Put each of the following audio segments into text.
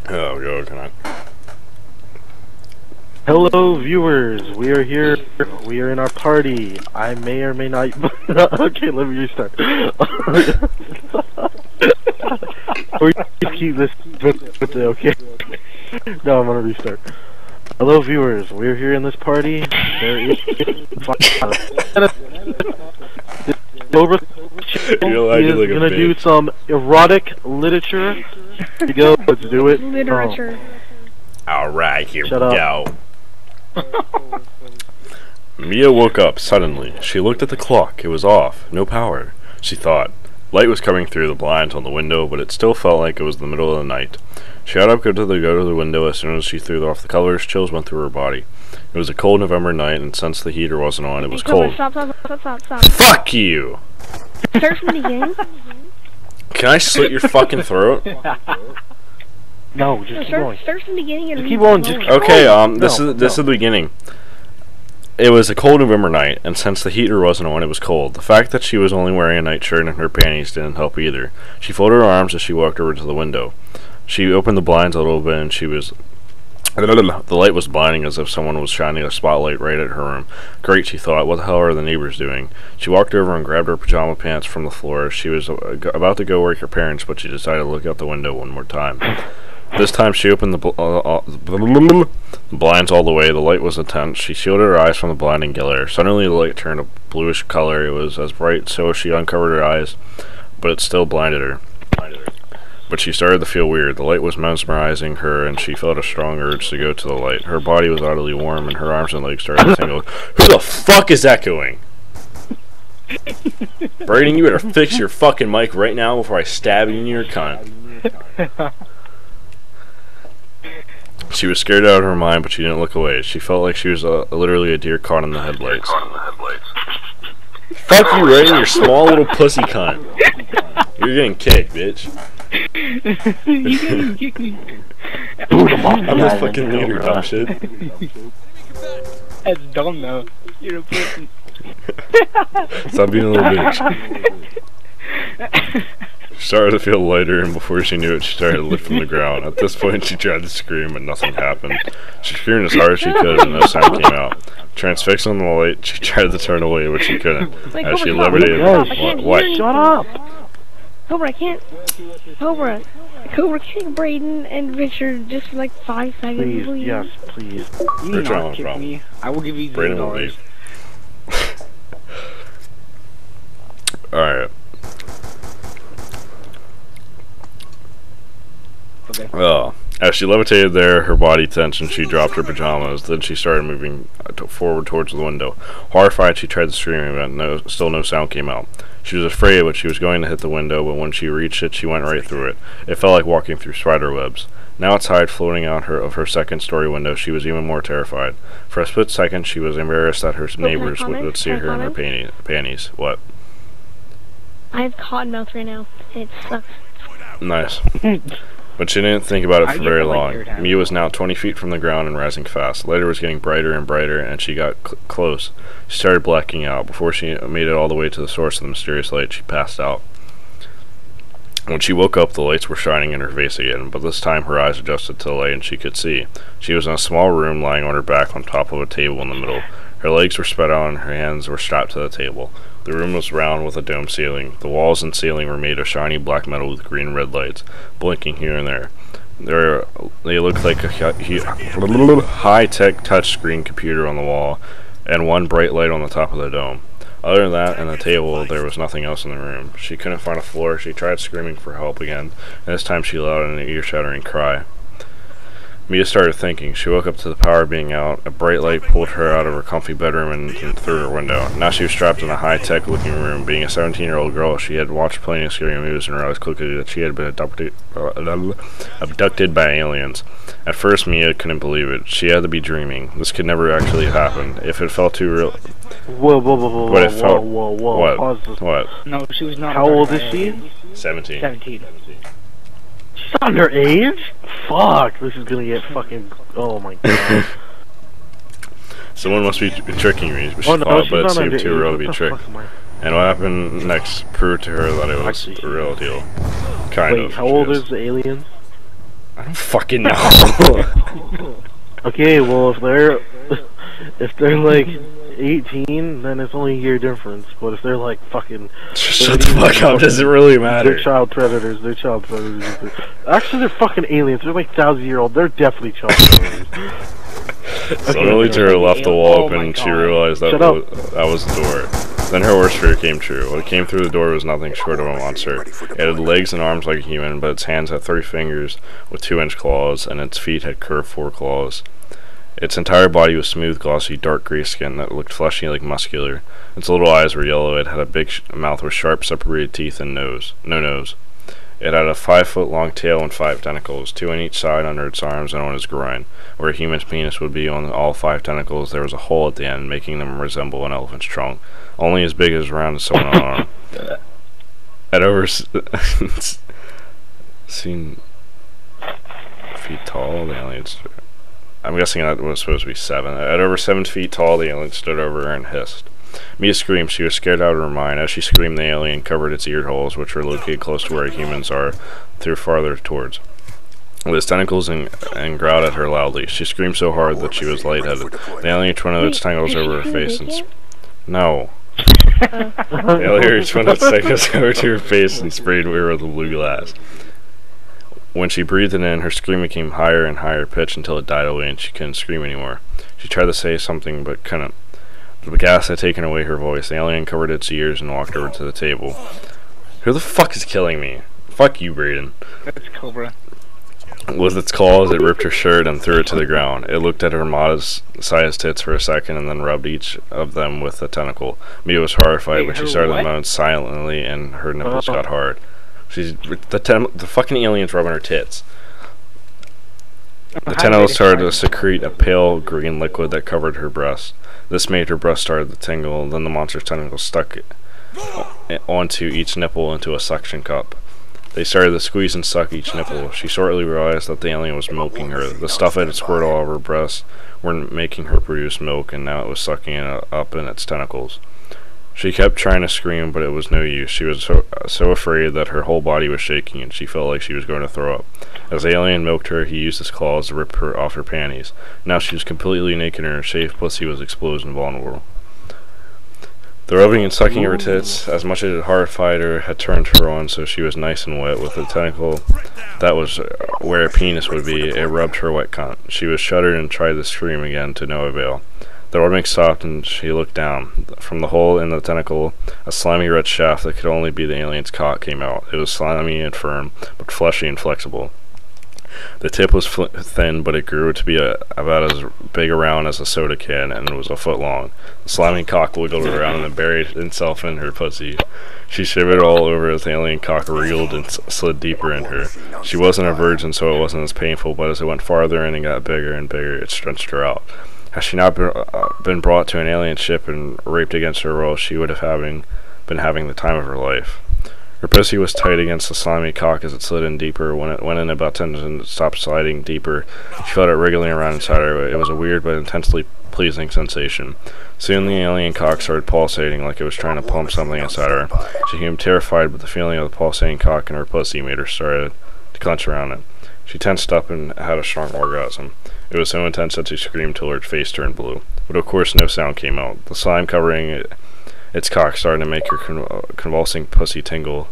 Oh, God, can I? Hello, viewers. We are here. We are in our party. I may or may not. Okay, let me restart. Or you keep this. Okay. No, I'm gonna restart. Hello, viewers. We are here in this party. There is Cobra. Is gonna do some erotic literature. Here we go. Let's do it. Literature. Alright, here we go. Mia woke up suddenly. She looked at the clock. It was off. No power. She thought. Light was coming through the blinds on the window, but it still felt like it was the middle of the night. She got up to go to the window. As soon as she threw off the covers, chills went through her body. It was a cold November night, and since the heater wasn't on, it was cold. Stop. Fuck you! Start from the beginning. Can I slit your fucking throat? No, just keep going. Start from the beginning and keep on. Just okay. This is the beginning. It was a cold November night, and since the heater wasn't on, it was cold. The fact that she was only wearing a nightshirt and her panties didn't help either. She folded her arms as she walked over to the window. She opened the blinds a little bit, and she was... The light was blinding, as if someone was shining a spotlight right at her room. Great, she thought. What the hell are the neighbors doing? She walked over and grabbed her pajama pants from the floor. She was about to go wake her parents, but she decided to look out the window one more time. This time she opened the blinds all the way. The light was intense. She shielded her eyes from the blinding glare. Suddenly the light turned a bluish color. It was as bright, so she uncovered her eyes, but it still blinded her. But she started to feel weird. The light was mesmerizing her, and she felt a strong urge to go to the light. Her body was oddly warm, and her arms and legs started to tingle. Who the fuck is echoing? Brayden, you better fix your fucking mic right now before I stab you in your cunt. She was scared out of her mind, but she didn't look away. She felt like she was literally a deer caught in the headlights. Fuck you, right in your small little pussy cunt. You're getting kicked, bitch. You can kick me. I'm just fucking leader, dumb shit. That's dumb though. You're a pussy. Stop being a little bitch. She started to feel lighter, and before she knew it, she started to lift from the ground. At this point, she tried to scream, but nothing happened. She screamed as hard as she could, and no sound came out. Transfixed on the light, she tried to turn away, but she couldn't. As she levitated... What? Shut up! Cobra, I can't. Cobra, kick Brayden and Richard just for like 5 seconds, please. Yes, please. You need not kick me. I will give you $0. Alright. Okay. As she levitated there, her body tensed and she dropped her pajamas. Then she started moving forward towards the window. Horrified, she tried to scream, but still no sound came out. She was afraid, but she was going to hit the window, but when she reached it, she went right through it. It felt like walking through spider webs. Now outside, floating out of her second-story window, she was even more terrified. For a split second, she was embarrassed that her neighbors would see her in her panties. What? I have cotton mouth right now. It sucks. Nice. But she didn't think about it for very long. Mia was now 20 feet from the ground and rising fast. Later was getting brighter and brighter, and she got close. She started blacking out. Before she made it all the way to the source of the mysterious light, she passed out. When she woke up, the lights were shining in her face again, but this time her eyes adjusted to the light and she could see. She was in a small room lying on her back on top of a table in the middle. Her legs were spread out and her hands were strapped to the table. The room was round with a dome ceiling. The walls and ceiling were made of shiny black metal with green and red lights, blinking here and there. They looked like a high-tech touchscreen computer on the wall, and one bright light on the top of the dome. Other than that and the table, there was nothing else in the room. She couldn't find a floor. She tried screaming for help again, and this time she let out an ear-shattering cry. Mia started thinking. She woke up to the power being out. A bright light pulled her out of her comfy bedroom and through her window. Now she was trapped in a high-tech looking room. Being a 17-year-old girl, she had watched plenty of scary movies and realized quickly that she had been abducted by aliens. At first, Mia couldn't believe it. She had to be dreaming. This could never actually happen. If it felt too real... Whoa. What? Pause this. What? No, she was not. How old is she? 17. 17. She's underage? Fuck, this is gonna get fucking... Oh my god. Someone must be tricking me. She Oh, no, thought, she's but it not seemed underage. too real to be What the tricked. fuck am I- And what happened next proved to her that it was Actually, a real deal. Kind Wait, of. how old is the alien? I don't fucking know. Okay, well if they're like 18, then it's only a year difference. But if they're like fucking shut the fuck up, does it really matter? They're child predators. Actually, they're fucking aliens. They're like 1,000-year-old. They're definitely child predators. Slowly to her left, the wall opened, and she realized that was the door. Then her worst fear came true. What came through the door was nothing short of a monster. It had legs and arms like a human, but its hands had 3 fingers with 2-inch claws, and its feet had curved 4 claws. Its entire body was smooth, glossy, dark gray skin that looked fleshy like muscular. Its little eyes were yellow. It had a big mouth with sharp, separated teeth and no nose. It had a 5-foot-long tail and 5 tentacles, 2 on each side under its arms and on its groin. Where a human's penis would be on all 5 tentacles, there was a hole at the end, making them resemble an elephant's trunk, only as big as around someone's arm. At over seen feet tall, the aliens. I'm guessing that was supposed to be 7. At over 7 feet tall, the alien stood over her and hissed. Mia screamed. She was scared out of her mind. As she screamed, the alien covered its ear holes, which were located close to where humans are, threw farther towards. With its tentacles and growled at her loudly. She screamed so hard that she was lightheaded. The alien twirled its tentacles over her face and no. The alien twirled its tentacles over to her face and sprayed her with a blue glass. When she breathed it in, her scream became higher and higher pitched until it died away and she couldn't scream anymore. She tried to say something but couldn't. The gas had taken away her voice. The alien covered its ears and walked over to the table. Who the fuck is killing me? Fuck you, Brayden. That's Cobra. With its claws, it ripped her shirt and threw it to the ground. It looked at her modest-sized tits for a second and then rubbed each of them with a tentacle. Mia was horrified, but she started to moan silently and her nipples got hard. The fucking alien's rubbing her tits. The tentacles started to secrete a pale green liquid that covered her breast. This made her breast start to tingle. Then the monster's tentacles stuck onto each nipple into a suction cup. They started to squeeze and suck each nipple. She shortly realized that the alien was milking her. The stuff that had squirted all over her breasts weren't making her produce milk, and now it was sucking it up in its tentacles. She kept trying to scream, but it was no use. She was so afraid that her whole body was shaking, and she felt like she was going to throw up. As the alien milked her, he used his claws to rip her off her panties. Now she was completely naked, and her shaved pussy was exposed and vulnerable. The rubbing and sucking of her tits, as much as it horrified her, had turned her on, so she was nice and wet. With the tentacle that was where a penis would be, it rubbed her wet cunt. She was shuddered and tried to scream again, to no avail. The rubbing stopped, and she looked down. From the hole in the tentacle, a slimy red shaft that could only be the alien's cock came out. It was slimy and firm, but fleshy and flexible. The tip was thin, but it grew to be about as big around as a soda can, and it was a foot long. The slimy cock wiggled around and buried itself in her pussy. She shivered all over as the alien cock wriggled and slid deeper in her. She wasn't a virgin, so it wasn't as painful, but as it went farther in and got bigger and bigger, it stretched her out. Had she not been brought to an alien ship and raped against her will, she would have been having the time of her life. Her pussy was tight against the slimy cock as it slid in deeper. When it went in about 10 and it stopped sliding deeper, she felt it wriggling around inside her. It was a weird but intensely pleasing sensation. Soon the alien cock started pulsating like it was trying to pump something inside her. She became terrified, but the feeling of the pulsating cock in her pussy made her start to clench around it. She tensed up and had a strong orgasm. It was so intense that she screamed till her face turned blue. But of course no sound came out. The slime covering its cock started to make her convulsing pussy tingle,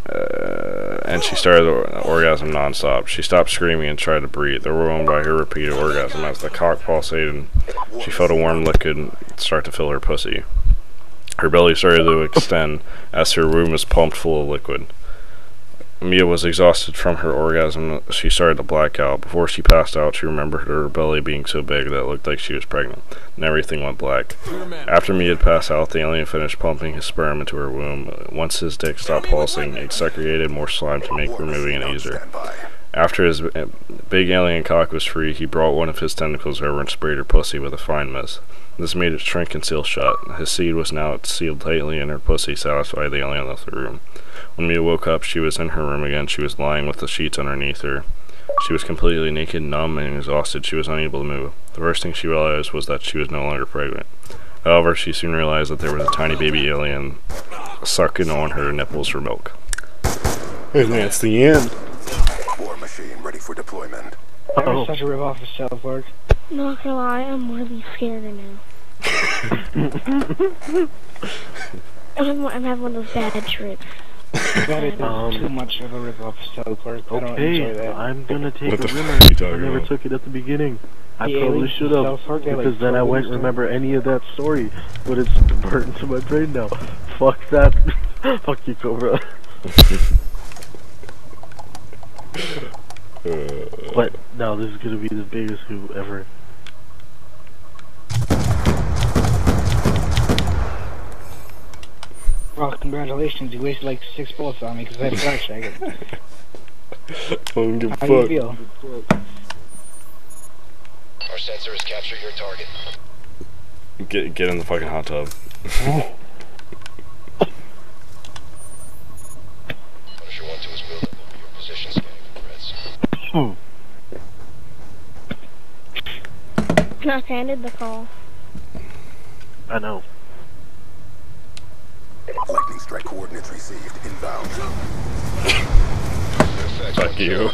and she started the orgasm non-stop. She stopped screaming and tried to breathe, overwhelmed by her repeated orgasm. As the cock pulsated, she felt a warm liquid start to fill her pussy. Her belly started to extend as her womb was pumped full of liquid. Mia was exhausted from her orgasm. She started to black out. Before she passed out, she remembered her belly being so big that it looked like she was pregnant, and everything went black. After Mia had passed out, the alien finished pumping his sperm into her womb. Once his dick stopped pulsing, it secreted more slime to make removing it easier. After his big alien cock was free, he brought one of his tentacles over and sprayed her pussy with a fine mist. This made it shrink and seal shut. His seed was now sealed tightly in her pussy, satisfied the alien left the room. When Mia woke up, she was in her room again. She was lying with the sheets underneath her. She was completely naked, numb, and exhausted. She was unable to move. The first thing she realized was that she was no longer pregnant. However, she soon realized that there was a tiny baby alien sucking on her nipples for milk. And that's the end. machine ready for deployment. That was such a rip-off of South Park. Not gonna lie, I'm really scared now. I'm having one of those bad trips. That is too much of a rip-off of South Park. I don't enjoy that. I'm gonna take a rimmer. I never took it at the beginning. I probably should have, because then I wouldn't remember any of that story. But it's burnt into my brain now. Fuck that. Fuck you, Cobra. But no, this is gonna be the biggest who ever. Well, congratulations, you wasted like 6 bullets on me because I had a flashlight. Don't give a fuck. How do you feel? Our sensors capture your target. Get in the fucking hot tub. Punisher 1-2 is built up over your position, scanning for threats. Not handed the call. I know. Lightning strike coordinates received inbound. Fuck you.